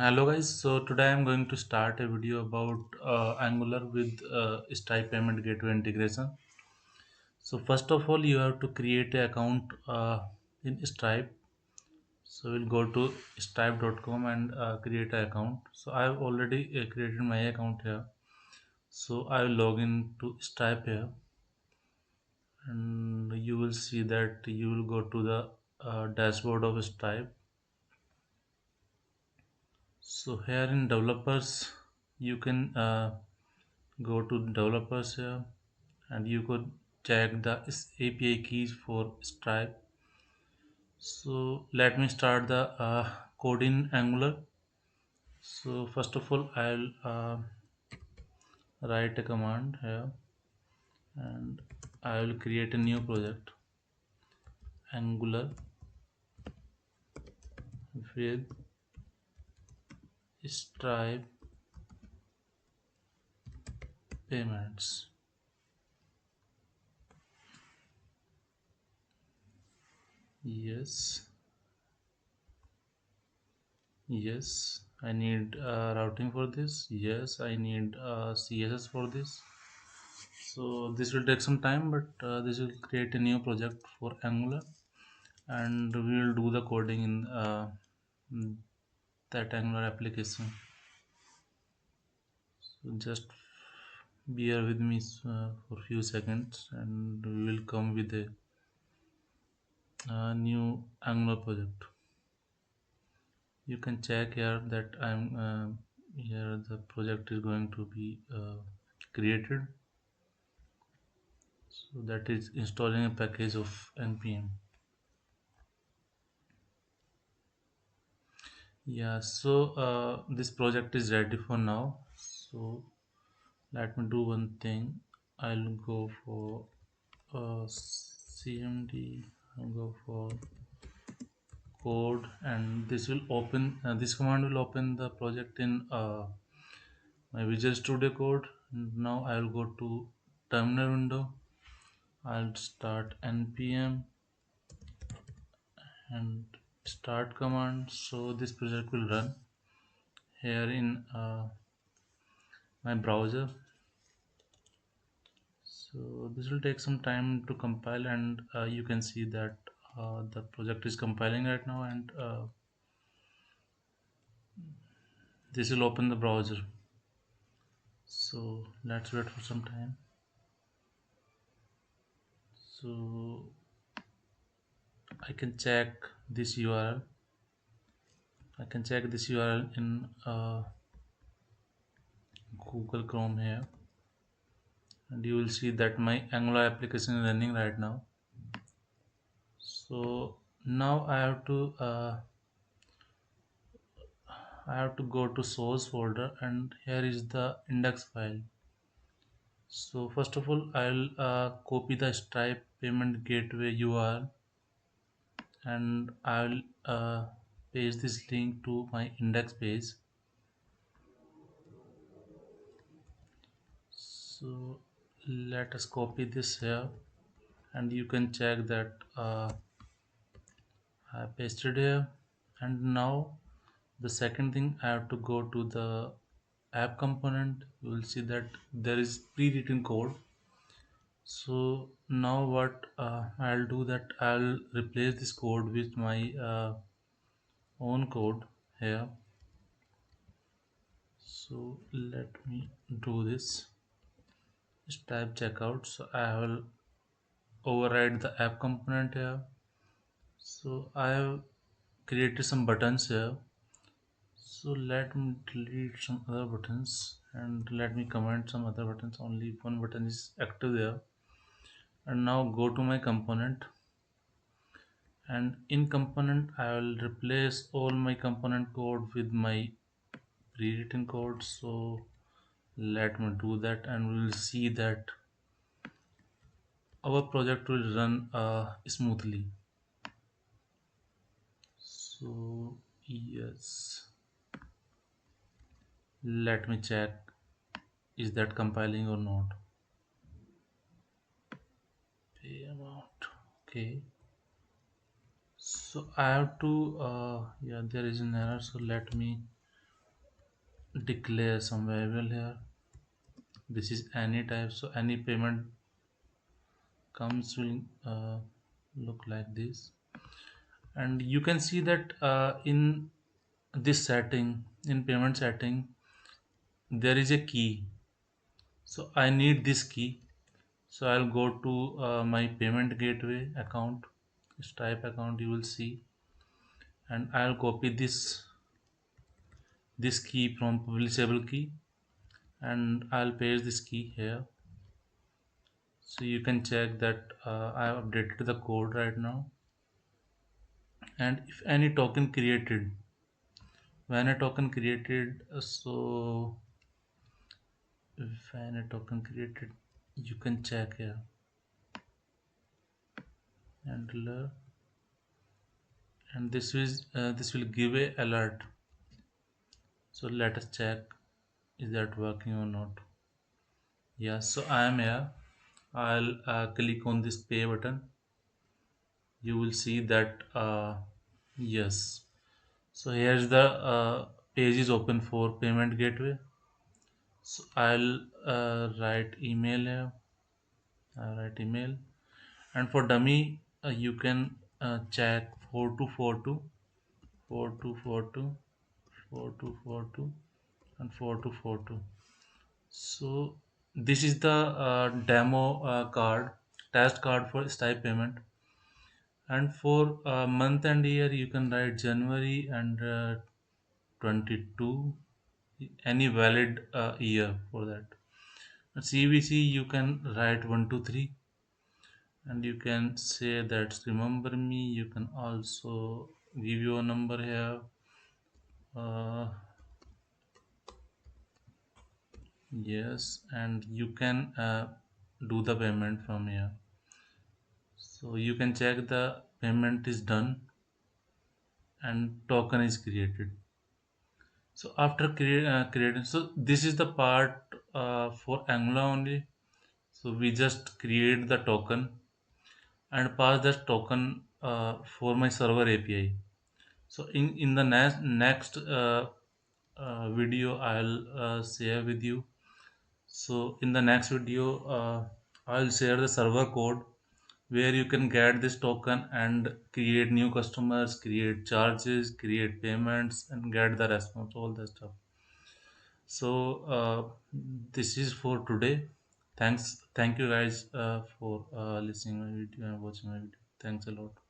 Hello guys, so today I'm going to start a video about Angular with Stripe payment gateway integration. So first of all, you have to create an account in Stripe. So we'll go to stripe.com and create an account. So I've already created my account here. So I will log in to Stripe here, and you will see that you will go to the dashboard of Stripe. So here in developers, you can go to developers here and you could check the API keys for Stripe. So let me start the code in Angular. So first of all, I'll write a command here and I will create a new project, Angular with Stripe payments. Yes, yes, I need routing for this. Yes, I need CSS for this. So this will take some time, but this will create a new project for Angular, and we will do the coding in mm, that Angular application. So just bear with me for a few seconds, and we will come with a new Angular project. You can check here that I'm here. The project is going to be created. So that is installing a package of npm. Yeah, so this project is ready for now. So let me do one thing. I'll go for cmd. I'll go for code, and this will open. This command will open the project in my Visual Studio Code. Now I'll go to terminal window. I'll start npm and start command. So this project will run here in my browser. So this will take some time to compile, and you can see that the project is compiling right now, and this will open the browser. So let's wait for some time. So I can check this URL. I can check this URL in Google Chrome here, and you will see that my Angular application is running right now. So now I have to go to source folder, and here is the index file. So first of all, I'll copy the Stripe payment gateway URL, and I'll paste this link to my index page. So let us copy this here, and you can check that I pasted here. And now the second thing, I have to go to the app component. You will see that there is pre-written code. So now what I'll do that I'll replace this code with my own code here. So let me do this. Just type checkout. So I will override the app component here. So I have created some buttons here. So let me delete some other buttons and let me comment some other buttons. Only one button is active there. And now go to my component, and in component I will replace all my component code with my pre-written code. So let me do that, and we will see that our project will run smoothly. So yes, let me check is that compiling or not. Pay amount, okay. So I have to yeah, there is an error, so let me declare some variable here. This is any type, so any payment comes will look like this. And you can see that in this setting, in payment setting, there is a key. So I need this key. So I'll go to my payment gateway account, Stripe account, you will see, and I'll copy this key from publishable key, and I'll paste this key here. So you can check that I have updated the code right now. And if any token created, when a token created, so when a token created, you can check here, handler, and this will give a alert. So let us check, is that working or not. Yeah, so I am here. I'll click on this pay button. You will see that yes. So here's the page is open for payment gateway. So I'll write email here. I'll write email, and for dummy you can check 4242, 4242, 4242, and 4242. So this is the demo card, test card for Stripe payment. And for month and year, you can write January and 22, any valid year for that. At CVC, you can write 123, and you can say that remember me. You can also give your number here. Yes, and you can do the payment from here. So you can check the payment is done and token is created. So after creating, so this is the part for Angular only. So we just create the token and pass that token for my server API. So in the next video I'll share with you. So in the next video I'll share the server code where you can get this token and create new customers, create charges, create payments, and get the response, all that stuff. So this is for today. Thank you guys for listening my video and watching my video. Thanks a lot.